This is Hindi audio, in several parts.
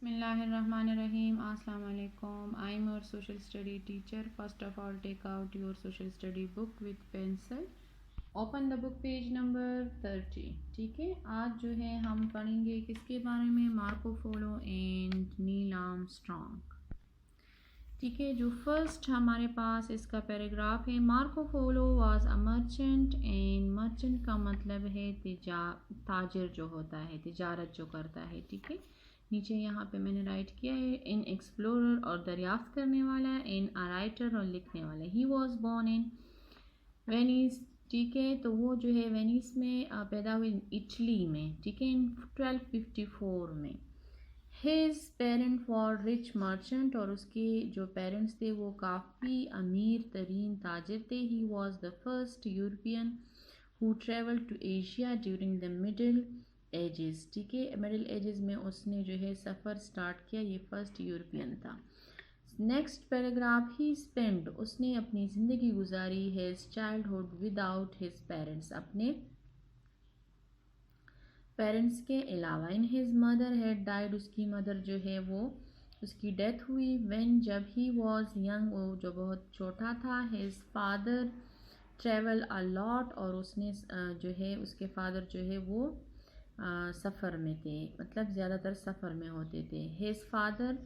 Bismillahirrahmanirrahim. Assalamu alaikum. I'm your social study teacher. First of all, take out your social study book with pencil. Open the book page number 30. ठीक है, आज जो है हम पढ़ेंगे किसके बारे में, Marco Polo and Neil Armstrong. ठीक है, जो फर्स्ट हमारे पास इसका पैराग्राफ है, Marco polo was a merchant and merchant का मतलब है ताजर जो होता है, तिजारत जो करता है। ठीक है, नीचे यहाँ पे मैंने राइट किया है इन एक्सप्लोरर और दरियाफ्त करने वाला, इन अ राइटर और लिखने वाला। He was born in Venice. ठीक है, तो वो जो है वेनिस में पैदा हुए, इटली में। ठीक है, इन 1254 में। His parent were rich merchant, और उसके जो पेरेंट्स थे वो काफ़ी अमीर तरीन ताजिर थे। He was the first European who travel to Asia during the Middle Ages. ठीक है, मिडिल एजेस में उसने जो है सफ़र स्टार्ट किया, ये फर्स्ट यूरोपियन था। नेक्स्ट पैराग्राफ, ही स्पेंड, उसने अपनी ज़िंदगी गुजारी his childhood without his parents, अपने पेरेंट्स के अलावा। In his mother had died, उसकी मदर जो है वो उसकी डेथ हुई। व्हेन, जब ही वॉज यंग, वो जो बहुत छोटा था। His father travel a lot, और उसने जो है उसके फादर जो है वो सफ़र में थे, मतलब ज़्यादातर सफ़र में होते थे। His father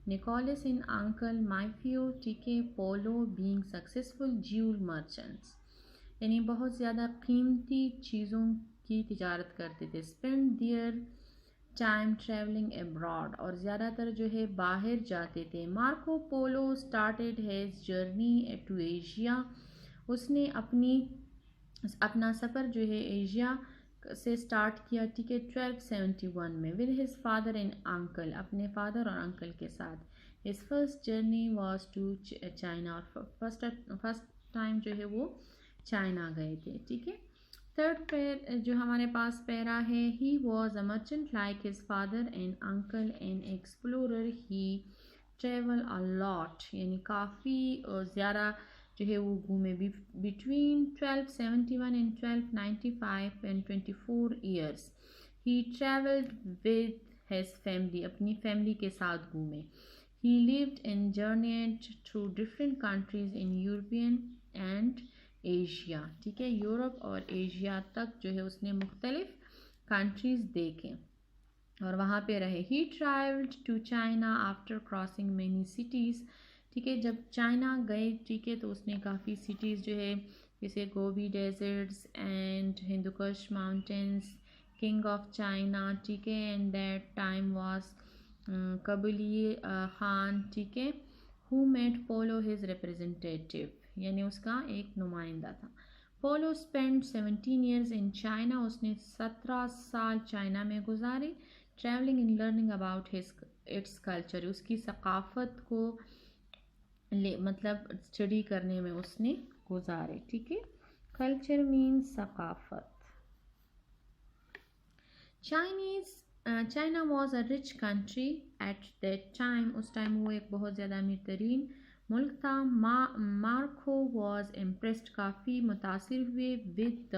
Nicholas in uncle Maffeo. ठीक है, Polo being successful jewel merchants, यानी बहुत ज़्यादा कीमती चीज़ों की तिजारत करते थे। Spend their time travelling abroad, और ज़्यादातर जो है बाहर जाते थे। Marco Polo started his journey to Asia, उसने अपना सफ़र जो है एशिया से स्टार्ट किया। ठीक है, 1271 में। With his father and uncle, अपने फादर और अंकल के साथ। His first journey was to China, और फर्स्ट टाइम जो है वो चाइना गए थे। ठीक है, थर्ड पैर जो हमारे पास पैरा है, ही was a merchant like his father and uncle and explorer. He travel a lot, यानी काफ़ी ज़्यादा जो है वो घूमे। Between 1271 and 1295 and 24 years he travelled with his family, अपनी फैमिली के साथ घूमे। ही lived and journeyed through different countries in European and Asia. ठीक है, यूरोप और एशिया तक जो है उसने मुख्तलिफ कंट्रीज़ देखे और वहाँ पे रहे। He travelled to China after crossing many cities. ठीक है, जब चाइना गए, ठीक है, तो उसने काफ़ी सिटीज़ जो है, जैसे Gobi deserts and Hindukush mountains, king of China. ठीक है, and that time was Kublai Khan. ठीक है, who made Polo his representative, यानी उसका एक नुमाइंदा था। Polo spend 17 years in China, उसने 17 साल चाइना में गुजारे। Travelling in learning about his its culture, उसकी सकाफ़त को मतलब स्टडी करने में उसने गुजारे। ठीक है, कल्चर मीन्स सकाफ़त। China was a rich country at that time, उस टाइम वो एक बहुत ज़्यादा अमीर तरीन मुल्क था। मार्को वॉज इम्प्रेस्ड, काफ़ी मुतासिर हुए विद द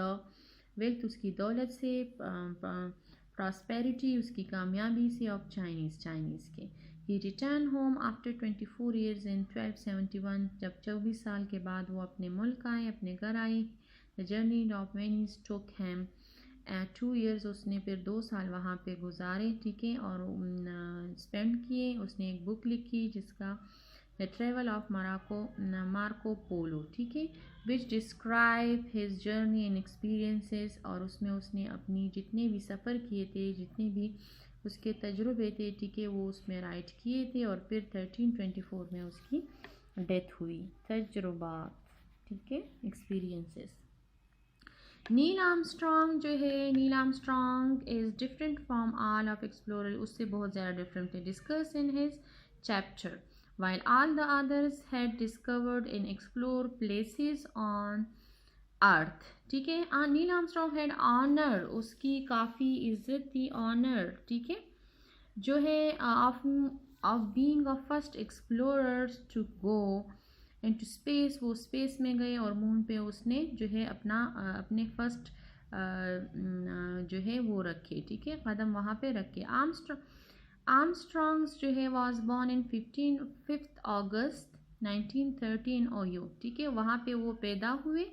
वेल्थ, उसकी दौलत से, प्रॉस्पेरिटी, उसकी कामयाबी से, ऑफ चाइनीज़ के। He return home after 24 years in 1271, जब 24 साल के बाद वो अपने मुल्क आए, अपने घर आए। The journey of Venice took him 2 years, उसने फिर 2 साल वहाँ पे गुजारे। ठीक है, और स्पेंड किए। उसने एक बुक लिखी जिसका the travel of Marco Polo. ठीक है, विच describe his journey and experiences, और उसमें उसने अपनी जितने भी सफ़र किए थे, जितने भी उसके तजुर्बे थे, ठीक है, वो उसमें राइट किए थे। और फिर 1324 में उसकी डेथ हुई। तजुर्बात, ठीक है, एक्सपीरियंसेस। नील आर्मस्ट्रॉन्ग जो है, Neil Armstrong is different from all of explorer, उससे बहुत ज़्यादा डिफरेंट है। Discuss in his chapter, while all the others had discovered and explored places on earth। ठीक है, नील आर्मस्ट्रॉन्ग हैड ऑनर, उसकी काफ़ी इज्जत थी, ऑनर। ठीक है, जो है of being a first explorers to go into space, वो स्पेस में गए और मून पे उसने जो है अपने फर्स्ट जो है वो रखे। ठीक है, कदम वहाँ पे रखे। आर्मस्ट्रॉन्ग्स जो है was born in 5 August 1930 in OYO, ठीक है, वहाँ पे वो पैदा हुए।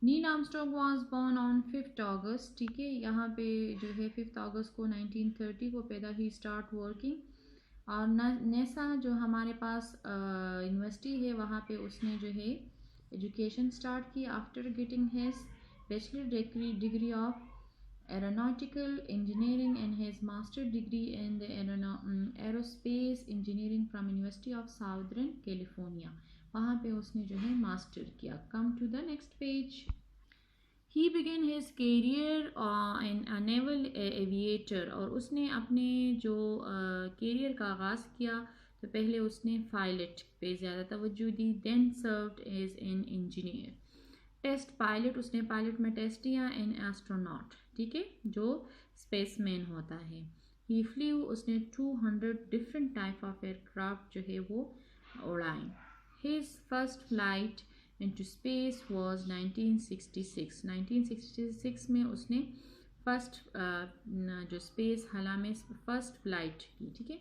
Neil Armstrong was born on 5 अगस्त, ठीक है, यहाँ पे जो है 5 अगस्त को 1930 को पैदा ही स्टार्ट वर्किंग। और नेसा जो हमारे पास यूनिवर्सिटी है वहाँ पे उसने जो है एजुकेशन स्टार्ट की after getting his bachelor degree of aeronautical engineering and his master degree in the aerospace engineering from University of Southern California, वहाँ पे उसने जो है मास्टर किया। Come to the next page. He began his career in a naval aviator, और उसने अपने जो कैरियर का आगाज़ किया तो पहले उसने पायलट पे ज़्यादा तवज्जो दी। Then served as an engineer, test pilot, उसने पायलट में टेस्ट दिया। एन एस्ट्रोनॉट, ठीक है, जो स्पेसमैन होता है। ही फ्लू, उसने 200 डिफरेंट टाइप ऑफ एयरक्राफ्ट जो है वो उड़ाए। His first flight into space was 1966। 1966 में उसने फर्स्ट जो स्पेस हला में फर्स्ट फ्लाइट की, ठीक है।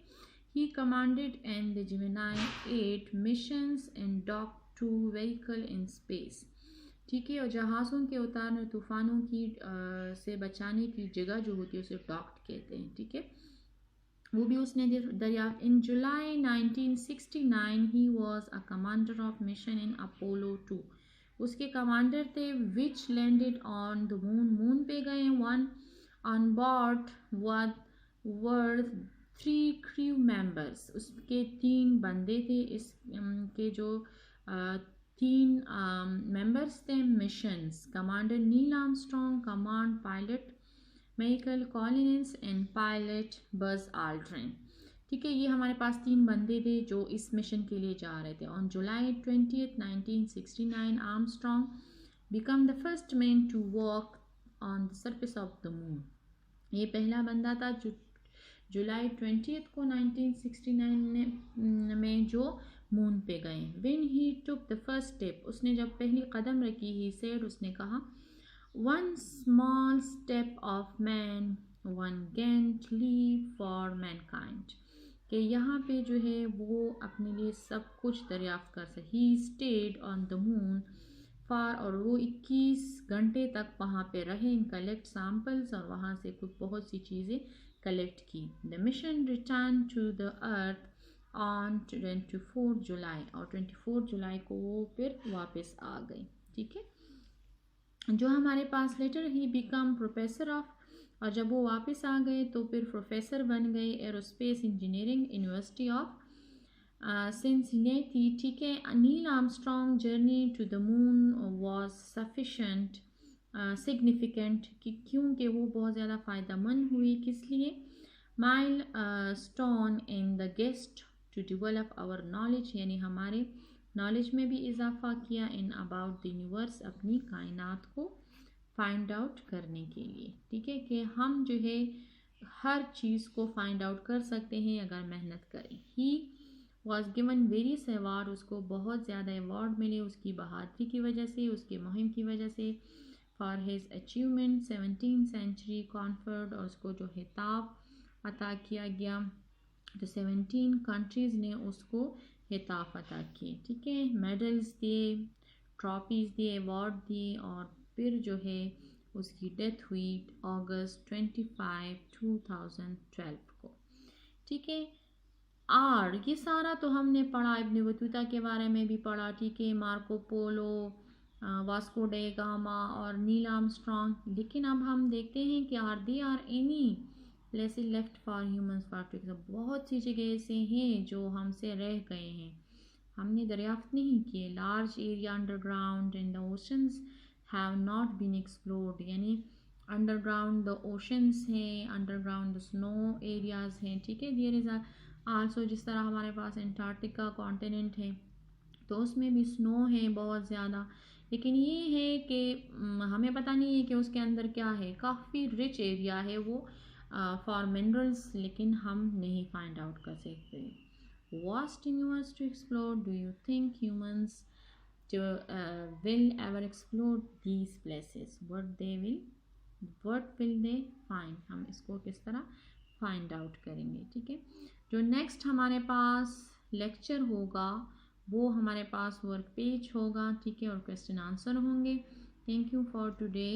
He commanded and the Gemini 8 missions and dock 2 vehicle in space, ठीक है, और जहाज़ों के उतारने तूफ़ानों की से बचाने की जगह जो होती है उसे डॉक्ड कहते हैं, ठीक है, वो भी उसने दरियाफ्त। In July 1969 he was a commander of mission in Apollo 2, उसके कमांडर थे which landed on the moon, moon पे गए। One on board were 3 crew members, उसके 3 बंदे थे, इस के जो 3 मेंबर्स थे। Missions, commander Neil Armstrong, command pilot Michael Collins and pilot बज आल्ड्रिन, ठीक है, ये हमारे पास 3 बंदे थे जो इस मिशन के लिए जा रहे थे। On July 20, 1969 Armstrong became the first man to walk on the surface of the moon, ये पहला बंदा था जो जुलाई 20 को 1969 में जो मून पे गए। When he took the first step, उसने जब पहली कदम रखी, ही सेड, उसने कहा, one small step of man, one great leap for mankind, कि यहाँ पे जो है वो अपने लिए सब कुछ दरियाफ्त कर सके। He stayed on the moon for, और वो 21 घंटे तक वहाँ पे रहे। इन कलेक्ट सैम्पल्स, और वहाँ से कुछ बहुत सी चीज़ें कलेक्ट की। The mission return to the earth on 24 July, और 24 जुलाई को वो फिर वापस आ गई, ठीक है। जो हमारे पास later he become professor of, और जब वो वापस आ गए तो फिर प्रोफेसर बन गए aerospace engineering university of Cincinnati, ठीक है। Neil Armstrong journey to the moon was sufficient significant, कि क्योंकि वो बहुत ज़्यादा फ़ायदेमंद हुई, किस लिए, milestone in the quest to develop our knowledge, यानी हमारे नॉलेज में भी इजाफा किया। इन अबाउट द यूनिवर्स, अपनी कायनात को फाइंड आउट करने के लिए, ठीक है, कि हम जो है हर चीज़ को फाइंड आउट कर सकते हैं अगर मेहनत करें। He was given various award, उसको बहुत ज़्यादा अवार्ड मिले उसकी बहादुरी की वजह से, उसके मुहिम की वजह से। For his achievement 17th century conferred, और उसको जो खिताब अता किया गया तो 17 कंट्रीज़ ने उसको खिताब अता किए, ठीक है। मेडल्स दिए, ट्रॉफीज़ दिए, अवार्ड दिए, और फिर जो है उसकी डेथ हुई अगस्त 25, 2012 को, ठीक है। आर, ये सारा तो हमने पढ़ा, इब्न बतूता के बारे में भी पढ़ा, ठीक है, Marco Polo, Vasco da Gama और नील आर्मस्ट्रॉन्ग। लेकिन अब हम देखते हैं कि are any places left for humans for to, बहुत सी जगह ऐसे हैं जो हमसे रह गए हैं, हमने दरियाफ्त नहीं किए। Large area underground in the oceans have not been explored, यानी अंडरग्राउंड द ओशंस हैं, अंडरग्राउंड द स्नो एरियाज़ हैं, ठीक है। देयर इज़ आल्सो, जिस तरह हमारे पास एंटार्क्टिका कॉन्टिनेंट है तो उसमें भी स्नो है बहुत ज़्यादा, लेकिन ये है कि हमें पता नहीं है कि उसके अंदर क्या है। काफ़ी रिच एरिया है वो फॉर मिनरल्स, लेकिन हम नहीं फाइंड आउट कर सकते। Vast universe to explore, do you think humans will ever explore these places? What they will what will they find, हम इसको किस तरह फाइंड आउट करेंगे। ठीक है, जो नेक्स्ट हमारे पास लेक्चर होगा वो हमारे पास वर्क पेज होगा। ठीक है, और क्वेश्चन आंसर होंगे। Thank you for today.